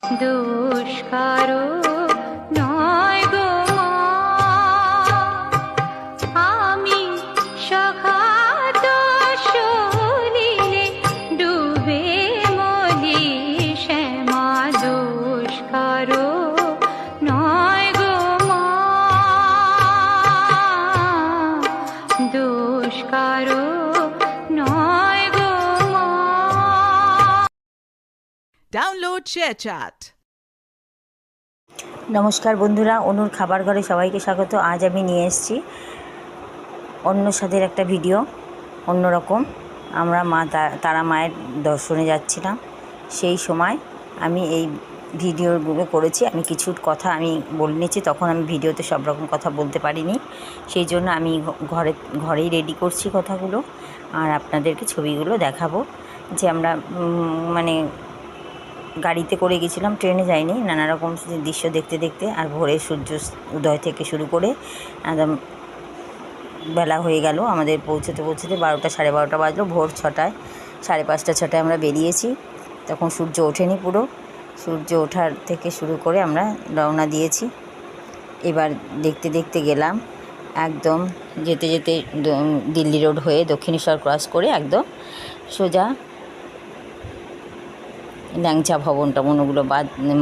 দোষ কারো নয় গো মা, আমি সখাত সলিলে ডুবে মলি শ্যামা। দোষ কারো নয় গো মা, দোষ কারো নয় গো মা। Download ShareChat. নমস্কার বন্ধুরা, অনুর খাবার ঘরে সবাইকে স্বাগত। আজ আমি নিয়ে এসেছি অন্য স্বাদের একটা ভিডিও, অন্যরকম। আমরা মা তারা মায়ের দর্শনে যাচ্ছিলাম, সেই সময় আমি এই ভিডিওগুলো করেছি। আমি কিছু কথা আমি বলে নিয়েছি, তখন আমি ভিডিওতে সব রকম কথা বলতে পারিনি, সেই জন্য আমি ঘরেই রেডি করছি কথাগুলো, আর আপনাদেরকে ছবিগুলো দেখাবো। যে আমরা মানে গাড়িতে করে গেছিলাম, ট্রেনে যাইনি। নানা রকম দৃশ্য দেখতে দেখতে, আর ভোরে সূর্য উদয় থেকে শুরু করে একদম বেলা হয়ে গেল আমাদের পৌঁছতে 12টা 12:30 বাজলো। ভোর 6টায়, 5:30 6টায় আমরা বেরিয়েছি। তখন সূর্য ওঠেনি পুরো। সূর্য ওঠার থেকে শুরু করে আমরা রওনা দিয়েছি। এবার দেখতে দেখতে গেলাম, একদম যেতে যেতে দিল্লি রোড হয়ে দক্ষিণেশ্বর ক্রস করে একদম সোজা ল্যাংচা ভবনটা মনোগুলো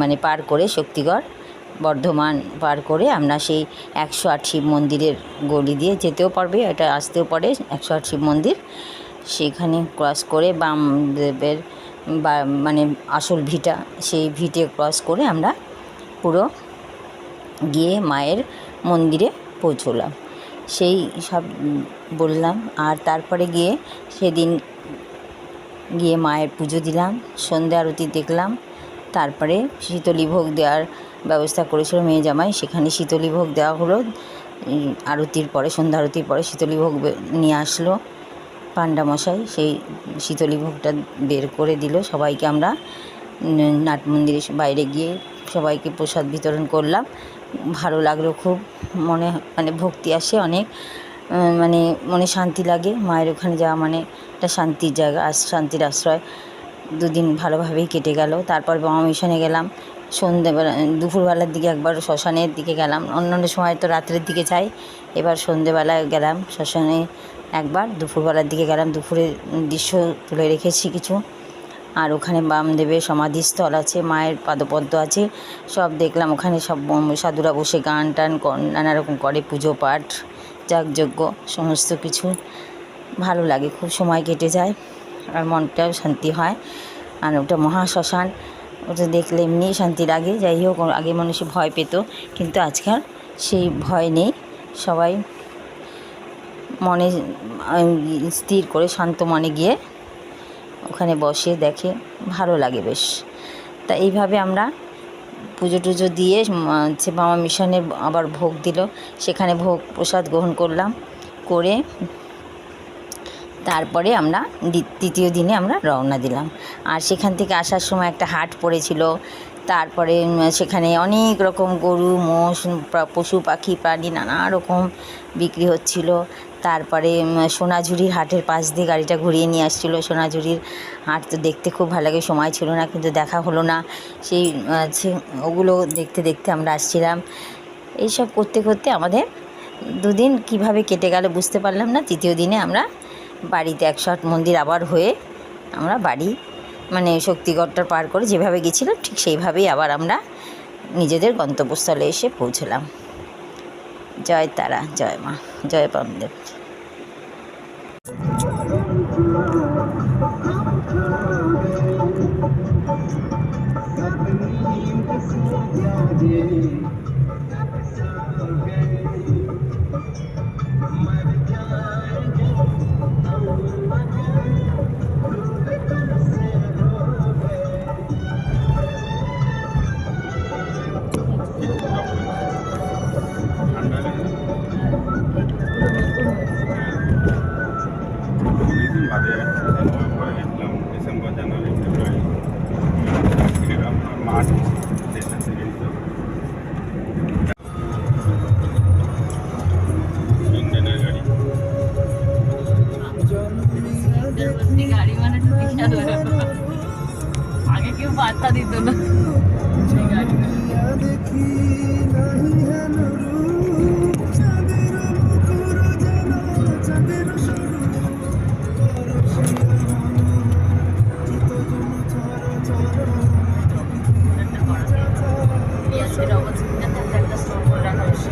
মানে পার করে শক্তিগড় বর্ধমান পার করে আমরা সেই 108 শিব মন্দিরের গলি দিয়ে যেতেও পারবে, এটা আসতেও পারে 108 শিব মন্দির। সেখানে ক্রস করে বামদেবের মানে আসল ভিটা, সেই ভিটে ক্রস করে আমরা পুরো গিয়ে মায়ের মন্দিরে পৌঁছলাম। সেই সব বললাম। আর তারপরে গিয়ে সেদিন গিয়ে মায়ের পুজো দিলাম, সন্ধ্যা আরতি দেখলাম। তারপরে শীতলী ভোগ দেওয়ার ব্যবস্থা করেছিল মেয়ে জামাই, সেখানে শীতলী ভোগ দেওয়া হলো। আরতির পরে, সন্ধ্যা আরতির পরে শীতলী ভোগ নিয়ে আসলো পাণ্ডামশাই, সেই শীতলী ভোগটা বের করে দিল সবাইকে। আমরা নাট মন্দিরের বাইরে গিয়ে সবাইকে প্রসাদ বিতরণ করলাম। ভালো লাগলো খুব, মানে ভক্তি আসে অনেক, মানে মনে শান্তি লাগে। মায়ের ওখানে যাওয়া মানে একটা শান্তির জায়গা, শান্তির আশ্রয়। দুদিন ভালোভাবেই কেটে গেল। তারপর বামা মিশনে গেলাম সন্ধ্যেবেলা, দুপুরবেলার দিকে একবার শ্মশানের দিকে গেলাম। অন্যান্য সময় তো রাত্রের দিকে যাই, এবার সন্ধ্যেবেলায় গেলাম শ্মশানে একবার, দুপুরবেলার দিকে গেলাম। দুপুরের দৃশ্য তুলে রেখেছি কিছু। আর ওখানে বামদেবের সমাধিস্থল আছে, মায়ের পাদপদ্ম আছে, সব দেখলাম। ওখানে সব সাধুরা বসে গান টান নানা রকম করে, পুজো পাঠ যাগযজ্ঞ সমস্ত কিছু। ভালো লাগে, খুব সময় কেটে যায় আর মনটাও শান্তি হয়। আর ওটা মহাশ্মশান, ওটা দেখলে এমনিই শান্তি লাগে। যাই হোক, আগে মানুষ ভয় পেত, কিন্তু আজকাল সেই ভয় নেই। সবাই মনে স্থির করে শান্ত মনে গিয়ে ওখানে বসে দেখে, ভালো লাগে বেশ। তা এইভাবে আমরা পুজো টুজো দিয়ে বামা মিশনে আবার ভোগ দিল, সেখানে ভোগ প্রসাদ গ্রহণ করলাম। করে তারপরে আমরা তৃতীয় দিনে আমরা রওনা দিলাম। আর সেখান থেকে আসার সময় একটা হাট পড়েছিল। তারপরে সেখানে অনেক রকম গরু, মোষ, পশু পাখি প্রাণী নানা রকম বিক্রি হচ্ছিল। তারপরে সোনাঝুরির হাটের পাশ দিয়ে গাড়িটা ঘুরিয়ে নিয়ে আসছিলো। সোনাঝুরির হাট তো দেখতে খুব ভালো লাগে, সময় ছিল না, কিন্তু দেখা হলো না। সেই ওগুলো দেখতে দেখতে আমরা আসছিলাম। এইসব করতে করতে আমাদের দুদিন কিভাবে কেটে গেল বুঝতে পারলাম না। তৃতীয় দিনে আমরা বাড়িতে 108 মন্দির আবার হয়ে আমরা বাড়ি মানে শক্তিগড়টা পার করে যেভাবে গেছিলাম ঠিক সেইভাবেই আবার আমরা নিজেদের গন্তব্যস্থলে এসে পৌঁছলাম। জয় তারা, জয় মা, জয় বামদেব। গাড়ি মানে আগে কেউ বার্তা দিত না। সেটাও বলছি না, তাহলে একটা স্টোর করে রাখা হচ্ছে।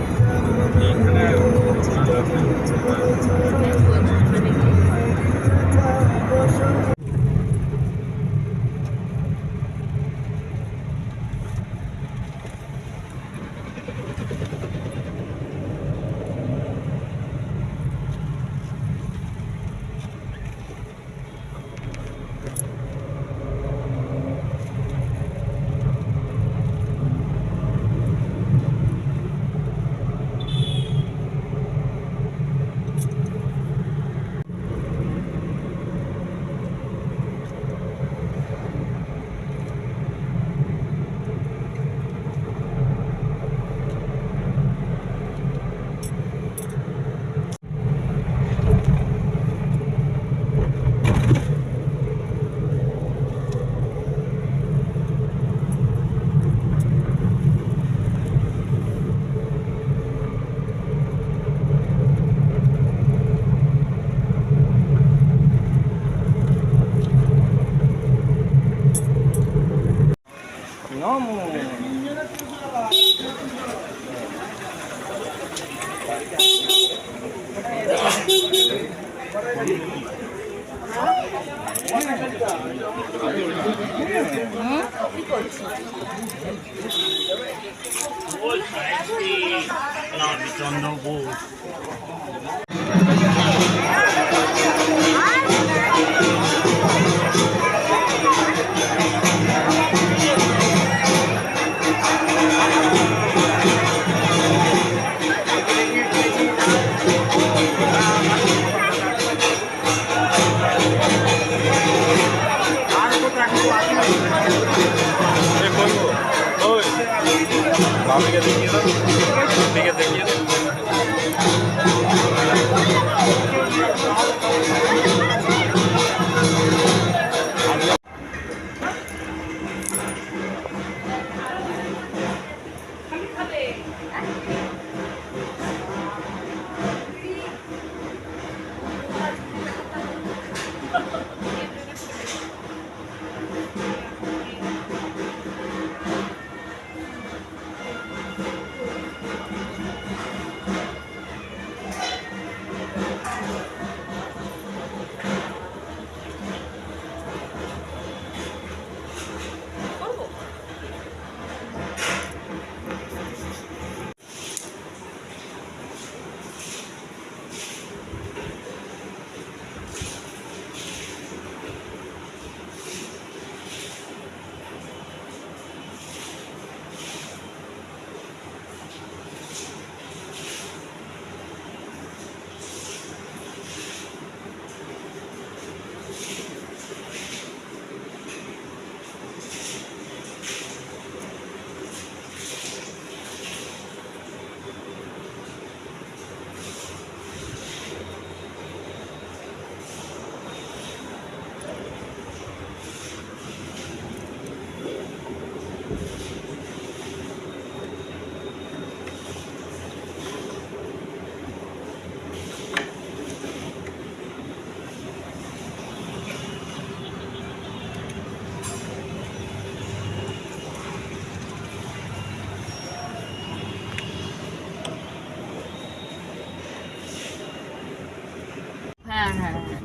হ্যাঁ হ্যাঁ হ্যাঁ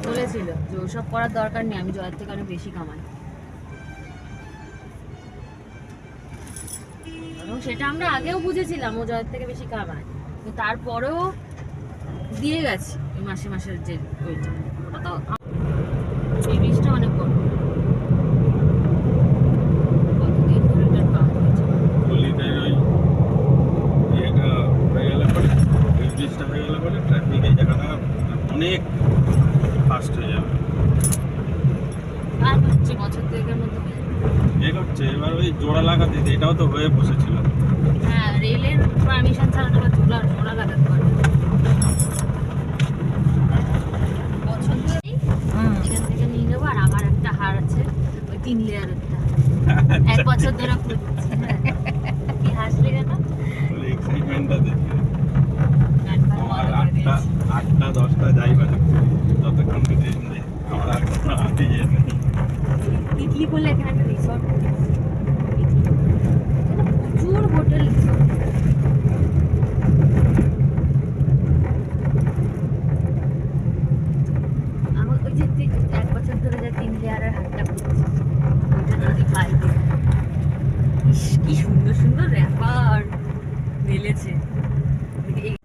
বলেছিল যে ওসব করার দরকার নেই, আমি জয়ের থেকে অনেক বেশি কামাই। এবং সেটা আমরা আগেও বুঝেছিলাম ও জয়ের থেকে বেশি কামায়, কিন্তু তারপরেও দিয়ে গেছে ওই মাসে মাসের যে ওইটা, ওটা তো এই বীজটা অনেক বড়। কতদিন ধরে এটার কাজ হয়েছে অনেক ফাস্ট হয়ে যাবে। আর হচ্ছে বছর দুয়েকের মধ্যে হয়ে যাবে। এগোচ্ছে এবার ওই জোড়া লাগাতে, এটাও তো হয়ে বসেছিল। হ্যাঁ, রেলের পারমিশন ছাড়া তো আবার জোড়া লাগাতে পারবে না। বছর দুয়েক এখান থেকে নিয়ে নেবো। আর আমার একটা হার আছে ওই 3 লেয়ারেরটা, 1 বছর ধরে খুঁজছি। কি হাসলে কেন? এক্সাইটমেন্টটা দেখে গান ফান বন্ধ করে দিয়েছি। 8টা 10টা যাই বাজে যতক্ষণ আমার হাতে ইয়ে নেই। তিতলি করলে এখানে একটা রিসর্ট প্রচুর কি সুন্দর সুন্দর র্যাপার মেলেছে। এই